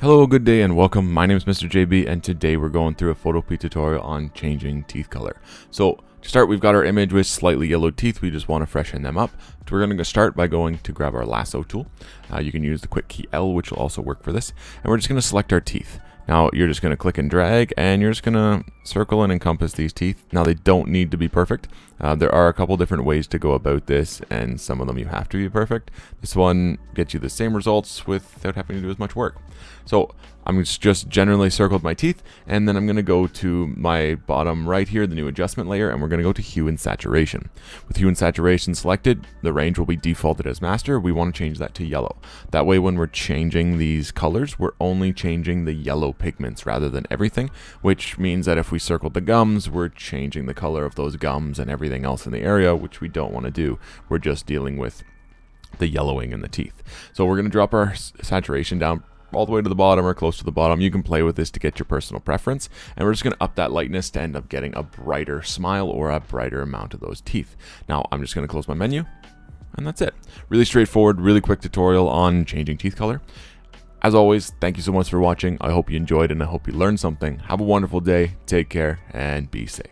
Hello, good day and welcome. My name is Mr. JB and today we're going through a Photopea tutorial on changing teeth color. So to start, we've got our image with slightly yellow teeth. We just want to freshen them up. So we're going to start by going to grab our lasso tool. You can use the quick key L, which will also work for this. And we're just going to select our teeth. Now you're just going to click and drag and you're just going to circle and encompass these teeth. Now they don't need to be perfect. There are a couple different ways to go about this and some of them you have to be perfect. This one gets you the same results without having to do as much work. So I'm just generally circled my teeth and then I'm going to go to my bottom right here, the new adjustment layer, and we're going to go to hue and saturation. With hue and saturation selected, the range will be defaulted as master. We want to change that to yellow. That way when we're changing these colors, we're only changing the yellow pigments rather than everything, which means that if we circled the gums, we're changing the color of those gums and everything else in the area, which we don't want to do. We're just dealing with the yellowing in the teeth. So we're going to drop our saturation down all the way to the bottom or close to the bottom. You can play with this to get your personal preference, and we're just going to up that lightness to end up getting a brighter smile or a brighter amount of those teeth. Now I'm just going to close my menu, and that's it. Really straightforward, really quick tutorial on changing teeth color. As always, thank you so much for watching. I hope you enjoyed and I hope you learned something. Have a wonderful day, take care, and be safe.